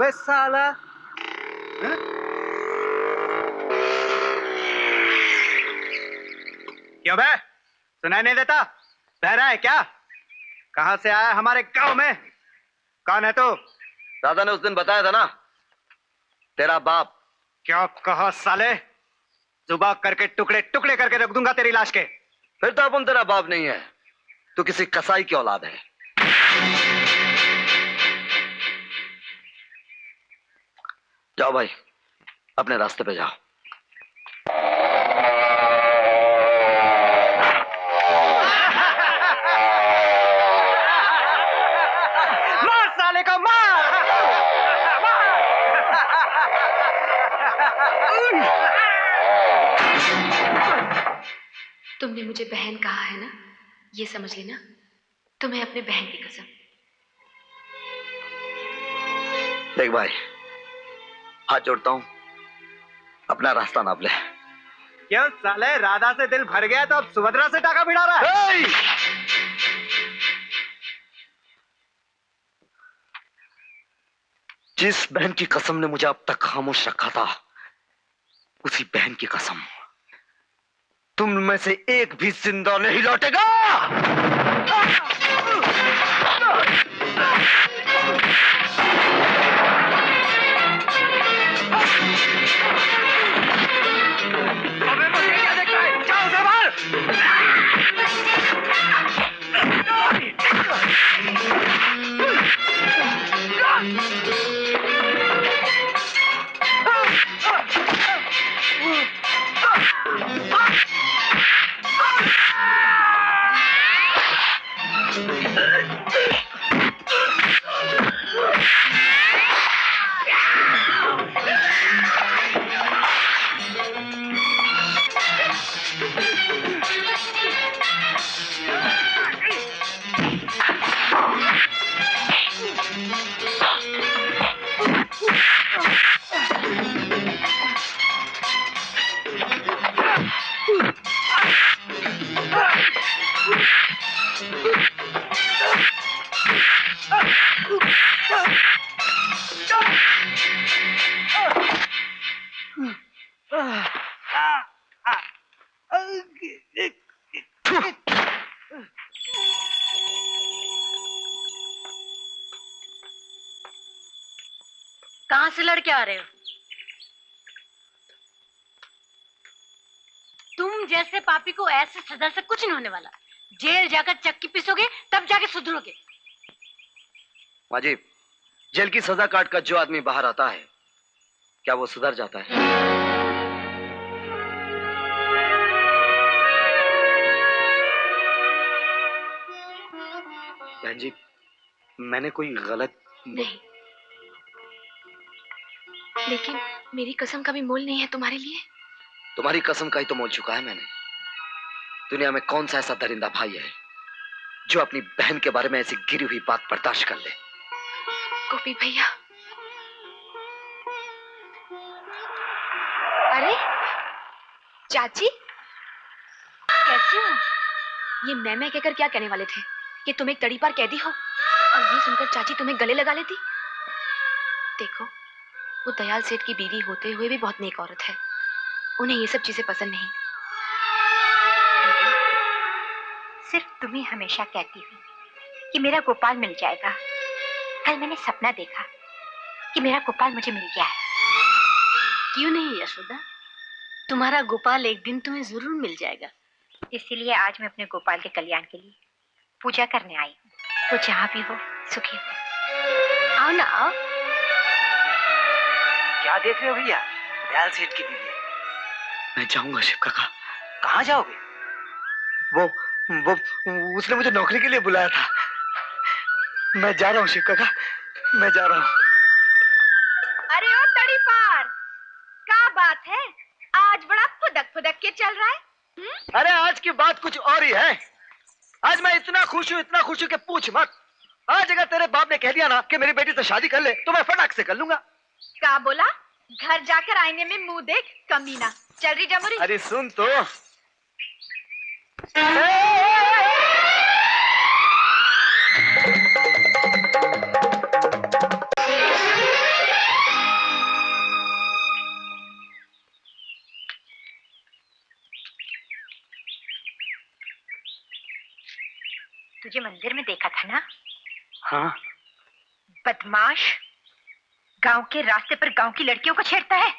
अबे साला, क्यों बे? सुनाई नहीं देता? बहरा है क्या? कहां से आया हमारे गांव में? कौन है तू? दादा ने उस दिन बताया था ना, तेरा बाप। क्या कहा साले? जुबान करके टुकड़े टुकड़े करके रख दूंगा तेरी लाश के। फिर तो अपन तेरा बाप नहीं है, तू किसी कसाई की औलाद है। जाओ भाई, अपने रास्ते पे जाओ। मार साले को, मार! तुमने मुझे बहन कहा है ना, ये समझ लेना, तुम्हें अपने बहन की कसम। देख भाई, हाथ जोड़ता हूं, अपना रास्ता नाप ले। क्यों साले, राधा से दिल भर गया तो अब सुभद्रा से टाका भिड़ा रहा है? जिस बहन की कसम ने मुझे अब तक खामोश रखा था, उसी बहन की कसम, तुम में से एक भी जिंदा नहीं लौटेगा। अबे मुझे क्या देखता है? जाओ उसे मार! कहां से लड़के आ रहे हो? तुम जैसे पापी को ऐसे सजा से कुछ नहीं होने वाला। जेल जाकर चक्की पीसोगे तब जाके सुधरोगे। माँ जी, जेल की सजा काट कर जो आदमी बाहर आता है, क्या वो सुधर जाता है? बहन जी, मैंने कोई गलत नहीं, लेकिन मेरी कसम का भी मोल नहीं है तुम्हारे लिए। तुम्हारी कसम का ही तो मोल चुका है मैंने। दुनिया में कौन सा ऐसा दरिंदा भाई है जो अपनी बहन के बारे में ऐसी गिरी हुई बात बर्दाश्त कर ले? गोपी भैया। अरे चाची, कैसी हो? ये मैं कहकर क्या कहने वाले थे कि तुम एक तड़ीपार कैदी हो, और ये सुनकर चाची तुम्हें गले लगा लेती। देखो, वो दयाल सेठ की बीवी होते हुए भी बहुत नेक औरत है, उन्हें ये सब चीजें पसंद नहीं। सिर्फ तुम्हें हमेशा कहती हुई कि मेरा गोपाल मिल जाएगा। कल मैंने सपना देखा कि मेरा गोपाल मुझे मिल गया है। क्यों नहीं यशोदा, तुम्हारा गोपाल एक दिन तुम्हें जरूर मिल जाएगा। इसीलिए आज मैं अपने गोपाल के कल्याण के लिए पूजा करने आई हूँ। वो जहाँ भी हो सुखी हो। आओ ना, आओ। क्या देख रहे हो भैया? दयाल सेठ की बीवी है। मैं जाऊंगा शिव काका। कहाँ जाओगे? वो उसने मुझे नौकरी के लिए बुलाया था। मैं जा रहा हूँ शिव काका, मैं जा रहा हूँ। अरे ओ तड़ी पार, क्या बात है? आज बड़ा फुदक फुदक के चल रहा है। अरे आज की बात कुछ और ही है। आज मैं इतना खुश हूँ कि पूछ मत। आज अगर तेरे बाप ने कह दिया ना कि मेरी बेटी से शादी कर ले, तो मैं फटाक से कर लूंगा। क्या बोला? घर जाकर आईने में मुंह देख कमीना। चल रही जमुरी। अरे सुन तो। तुझे मंदिर में देखा था ना? हाँ। बदमाश, गांव के रास्ते पर गांव की लड़कियों को छेड़ता है।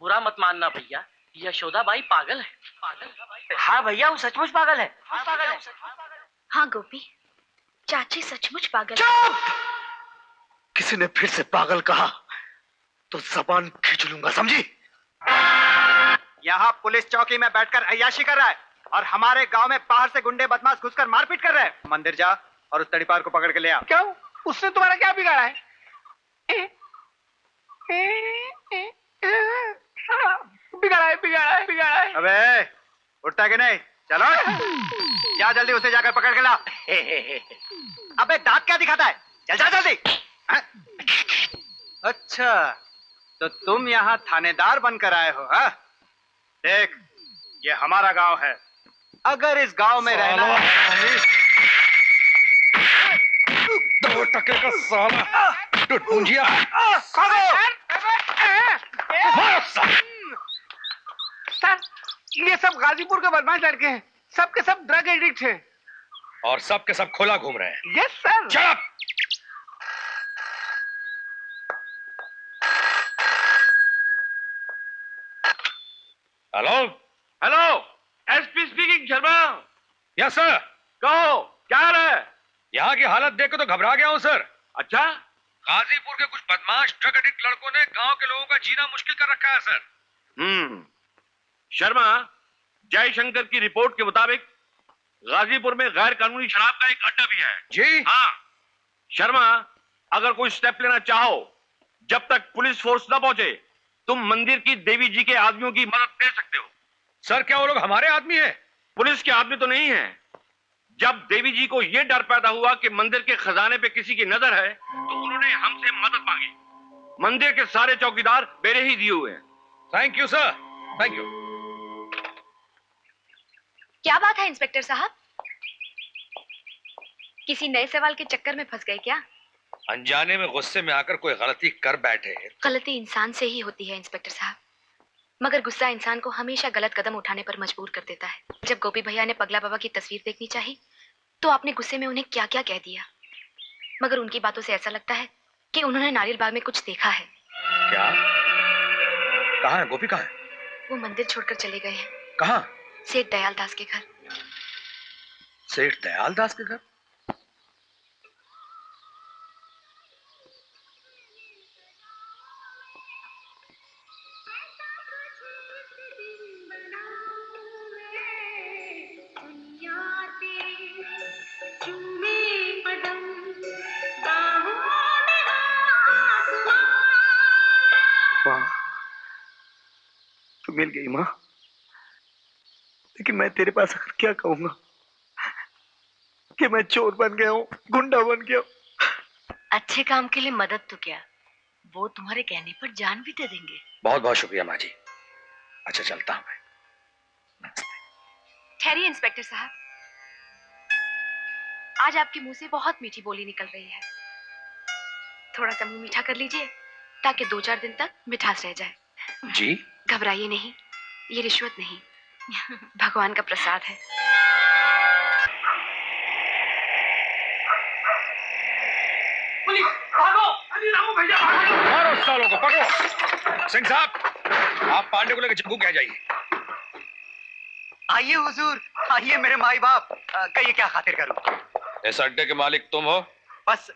बुरा मत मानना भैया, यशोदा बाई पागल है। हाँ भैया, वो सचमुच पागल है। हाँ गोपी, चाची सचमुच पागल है। चुप! किसी ने फिर से पागल कहा तो जबान खींच लूंगा, समझी? यहाँ पुलिस चौकी में बैठकर अय्याशी कर रहा है और हमारे गांव में बाहर से गुंडे बदमाश घुसकर मारपीट कर रहे हैं। मंदिर जा और उस तड़ीपार को पकड़ के ले आ। क्यों? उसने तुम्हारा क्या बिगाड़ा है? बिगाड़ा है। अबे उठता कि नहीं? चलो जा जल्दी, उसे जाकर पकड़ के ला। अबे दांत क्या दिखाता है? चल जा जल्दी। अच्छा, तो तुम यहाँ थानेदार बनकर आए हो? हाँ? देख, ये हमारा गांव है। अगर इस गांव में रहना है 2 टके का साला टुटपुंजिया। सर, ये सब गाजीपुर के बदमाश लड़के हैं। सब के सब ड्रग एडिक्ट हैं। और सब के सब खुला घूम रहे हैं। Yes sir. Shut up! Hello hello, SP speaking. Sharma. Yes sir. कहो, क्या हाल है? यहाँ की हालत देख के तो घबरा गया हूँ सर। अच्छा? गाजीपुर के कुछ बदमाश ड्रग एडिक्ट लड़कों ने गांव के लोगों का जीना मुश्किल कर रखा है सर। शर्मा, जयशंकर की रिपोर्ट के मुताबिक गाजीपुर में गैर कानूनी शराब का एक अड्डा भी है। जी हाँ शर्मा, अगर कोई स्टेप लेना चाहो, जब तक पुलिस फोर्स न पहुंचे, तुम मंदिर की देवी जी के आदमियों की मदद ले सकते हो। सर, क्या वो लोग हमारे आदमी हैं? पुलिस के आदमी तो नहीं है। जब देवी जी को यह डर पैदा हुआ कि मंदिर के खजाने पे किसी की नजर है, तो उन्होंने हमसे मदद मांगी। मंदिर के सारे चौकीदार मेरे ही दिए हुए हैं। Thank you sir, thank you. क्या बात है इंस्पेक्टर साहब, किसी नए सवाल के चक्कर में फंस गए क्या? अनजाने में गुस्से में आकर कोई गलती कर बैठे। गलती इंसान से ही होती है इंस्पेक्टर साहब, मगर गुस्सा इंसान को हमेशा गलत कदम उठाने पर मजबूर कर देता है। जब गोपी भैया ने पगला बाबा की तस्वीर देखनी चाही, तो आपने गुस्से में उन्हें क्या क्या कह दिया, मगर उनकी बातों से ऐसा लगता है कि उन्होंने नारियल बाग में कुछ देखा है। क्या? कहाँ है गोपी? कहाँ है? वो मंदिर छोड़कर चले गए हैं। कहाँ? सेठ दयाल दास के घर। सेठ दयाल दास के घर? तू मिल गई माँ, लेकिन मैं तेरे पास आकर क्या कहूंगा कि मैं चोर बन गया हूँ, गुंडा बन गया हूँ। अच्छे काम के लिए मदद तो क्या, वो तुम्हारे कहने पर जान भी दे देंगे। बहुत बहुत शुक्रिया माँ जी। अच्छा चलता हूँ मैं। ठहरिए इंस्पेक्टर साहब, आज आपके मुंह से बहुत मीठी बोली निकल रही है। थोड़ा सा मुंह मीठा कर लीजिए ताकि 2-4 दिन तक मिठास रह जाए। जी? घबराइए नहीं, ये रिश्वत नहीं, भगवान का प्रसाद है। पुलिस, भागो! अरे रामू भैया, भागो! मारो सालों को, पकड़ो। सिंह साहब, आप पांडे को लेकर जग्गू कह जाइए। आइए हुजूर, आइए मेरे माई बाप, कहिए क्या खातिर करूं? इस अड्डे के मालिक तुम हो? बस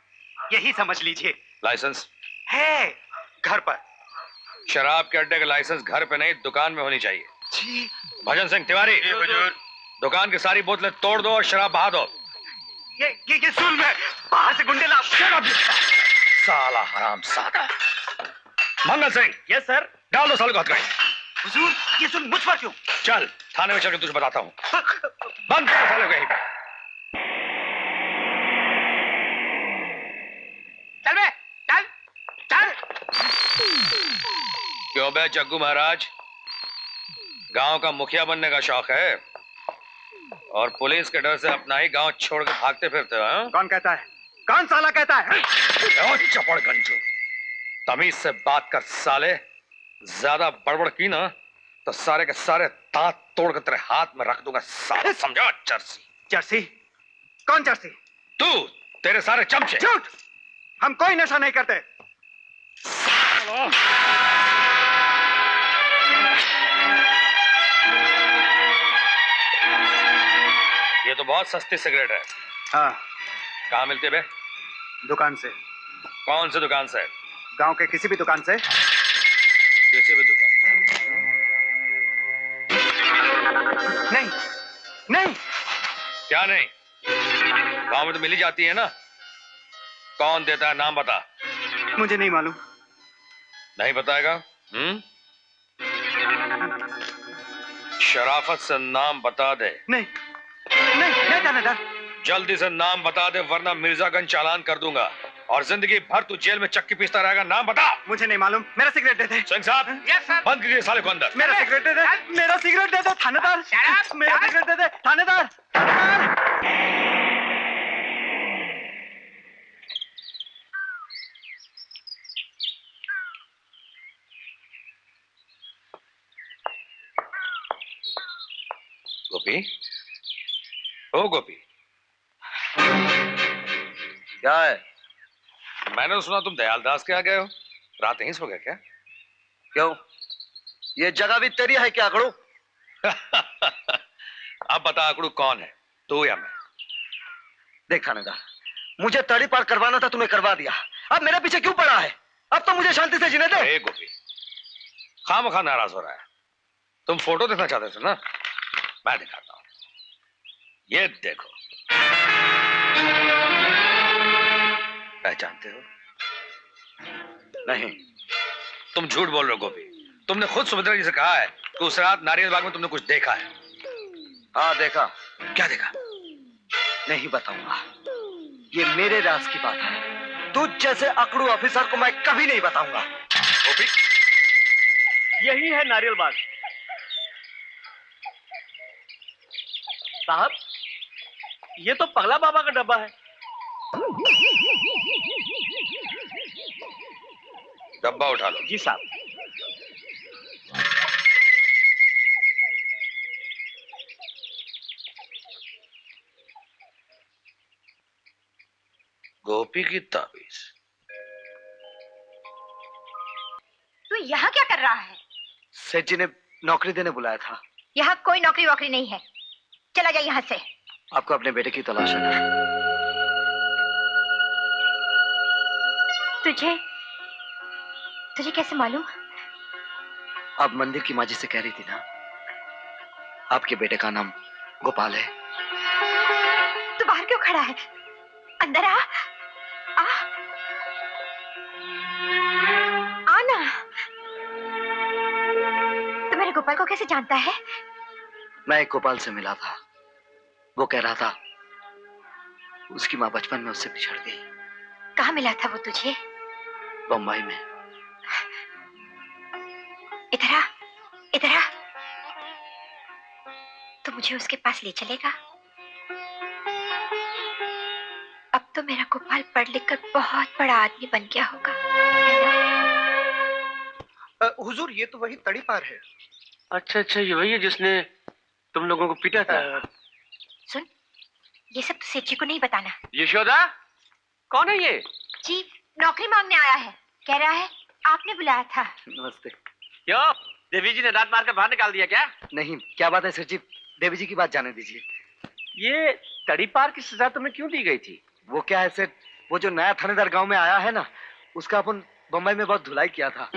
यही समझ लीजिए। लाइसेंस है घर पर। शराब के अड्डे का लाइसेंस घर पे नहीं, दुकान में होनी चाहिए। जी। भजन सिंह तिवारी, दुकान की सारी बोतलें तोड़ दो और शराब बहा दो। ये सुन, मैं बाहर से गुंडे ला। साला हराम सादा। मंगल सिंह। Yes sir. डाल दो साले को हथकड़ी। हुजूर, ये सुन मुझ पर क्यों? चल थाने में चल के तुझे बताता हूँ। बंद कर साले को यहीं पे। चल बे, चल चल। क्यों बे जग्गू महाराज, गांव का मुखिया बनने का शौक है? और पुलिस के डर से अपना ही गांव छोड़ के भागते फिरते हो, हाँ? कौन कहता है? कौन साला कहता है? चपड़ गंजू, तमीज से बात कर साले। ज्यादा बड़बड़ की ना तो सारे के सारे दांत तोड़ कर तेरे हाथ में रख दूंगा साले, समझा? चर्सी। चर्सी? कौन चर्सी? तू, तेरे सारे चमचे। झूठ! हम कोई नशा नहीं करते। ये तो बहुत सस्ती सिगरेट है। हाँ। कहाँ मिलती है बे? दुकान से। कौन सी दुकान से? गांव के किसी भी दुकान से। किसी भी दुकान? नहीं, नहीं। क्या नहीं? गांव में तो मिली जाती है ना। कौन देता है, नाम बता। मुझे नहीं मालूम। नहीं बताएगा? शराफत से नाम बता दे। नहीं, नहीं, नहीं थानेदार। जल्दी से नाम बता दे वरना मिर्जागंज चालान कर दूंगा और जिंदगी भर तू जेल में चक्की पीसता रहेगा। नाम बता। मुझे नहीं मालूम। मेरा सिगरेट दे दे। सिंह साहब, यस सर। बंद कीजिए साले को अंदर। मेरा सिगरेट दे दे। मेरा सिगरेट दे दे थानेदार। मेरा सिगरेट दे दे थानेदार। गोपी, ओ गोपी, क्या है? मैंने तो सुना तुम दयालदास के आ गए हो। रात यहीं सो गए क्या? क्यों, ये जगह भी तेरी है क्या आकड़ू? अब बता आकड़ू कौन है, तू या मैं? देख थानेदार, मुझे तड़ी पार करवाना था, तूने करवा दिया। अब मेरे पीछे क्यों पड़ा है? अब तो मुझे शांति से जीने दे। ए गोपी, खामखा नाराज हो रहा है। तुम फोटो देखना चाहते थे ना, मैं दिखाता हूं। ये देखो। पहचानते हो? नहीं। तुम झूठ बोल रहे हो गोपी। तुमने खुद सुभद्रा जी से कहा है कि उस रात नारियल बाग में तुमने कुछ देखा है। हाँ देखा। क्या देखा? नहीं बताऊंगा, ये मेरे राज की बात है। तुझ जैसे अकड़ू ऑफिसर को मैं कभी नहीं बताऊंगा। गोपी, यही है नारियल बाग। साहब, ये तो पगला बाबा का डब्बा है। डब्बा उठा लो। जी साहब। गोपी की ताबीज। तू यहाँ क्या कर रहा है? सेठ जी ने नौकरी देने बुलाया था। यहाँ कोई नौकरी वोकरी नहीं है, चला जा यहाँ से। आपको अपने बेटे की तलाश है ना? तुझे तुझे कैसे मालूम? आप मंदिर की माजी से कह रही थी ना, आपके बेटे का नाम गोपाल है। तू बाहर क्यों खड़ा है? अंदर आ, आ, आना। तू मेरे गोपाल को कैसे जानता है? मैं एक गोपाल से मिला था, वो कह रहा था उसकी माँ बचपन में उससे बिछड़ गई। कहाँ मिला था वो तुझे? बम्बई में। इधर आ, इधर आ। तो मुझे उसके पास ले चलेगा? अब तो मेरा गोपाल पढ़ लिख कर बहुत बड़ा आदमी बन गया होगा। हुजूर, ये तो वही तड़ी पार है। अच्छा अच्छा, ये वही है जिसने तुम लोगों को पीटा था। सुन, ये सब तो सेठ जी को नहीं बताना। यशोदा, कौन है ये? जी, नौकरी मांगने आया है। कह रहा है आपने बुलाया था। नमस्ते। क्यों, देवी जी ने दांत मार कर बाहर निकाल दिया क्या? नहीं, क्या बात है सेठ जी? देवी जी की बात जाने दीजिए। ये तड़ी पार की सजा तुम्हें क्यों दी गई थी? वो क्या है सेठ, वो जो नया थानेदार गांव में आया है ना, उसका अपन बम्बई में बहुत धुलाई किया था।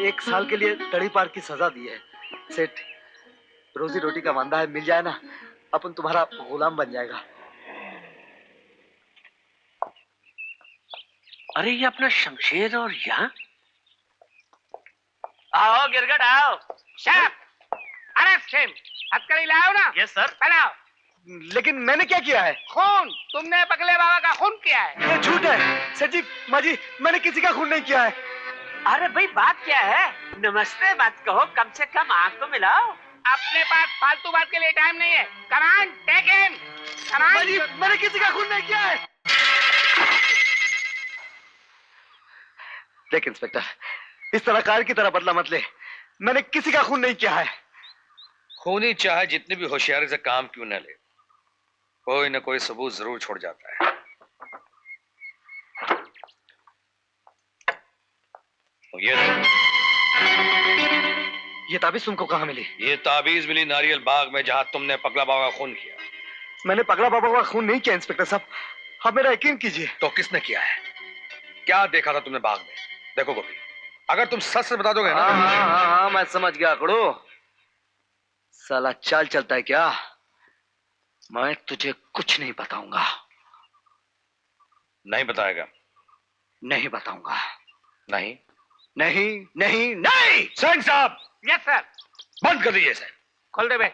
1 साल के लिए तड़ी पार की सजा दी है। सेठ, रोजी रोटी का वांदा है, मिल जाए ना, अपन तुम्हारा गुलाम बन जाएगा। अरे ये अपना शमशेर और यहाँ? आओ गिरगट आओ। शेफ, अरे शेफ, हथकड़ी लाओ ना। Yes sir. बनाओ। लेकिन मैंने क्या किया है? खून, तुमने पगले बाबा का खून किया है। ये झूठ है सेठ जी, माजी, मैंने किसी का खून नहीं किया है। अरे भाई बात क्या है? नमस्ते मत कहो, कम से कम आंख तो मिलाओ। अपने पास फालतू बात के लिए टाइम नहीं है। कमान, टेक हिम। कमान। मैंने किसी का खून नहीं किया है। देख इंस्पेक्टर, इस तरह कार की तरह बदला मत ले। मैंने किसी का खून नहीं किया है। खूनी चाहे जितनी भी होशियारी से काम क्यों न ले, कोई न कोई सबूत जरूर छोड़ जाता है। ये ताबीज तुमको कहाँ मिली? ये ताबीज मिली नारियल बाग में, जहां तुमने पगला बाबा का खून किया। मैंने पगला बाबा का खून नहीं किया इंस्पेक्टर साहब, आप मेरा यकीन कीजिए। तो किसने किया है? क्या देखा था तुमने बाग में? देखो गोपी, अगर तुम सच से बता दोगे ना। हाँ, मैं समझ गया अकड़ो। साला चाल चलता है क्या? मैं तुझे कुछ नहीं बताऊंगा। नहीं बताएगा? नहीं बताऊंगा। नहीं नहीं नहीं नहीं। सिंह साहब, यस सर। बंद कर दीजिए इसे। खोल दे बे।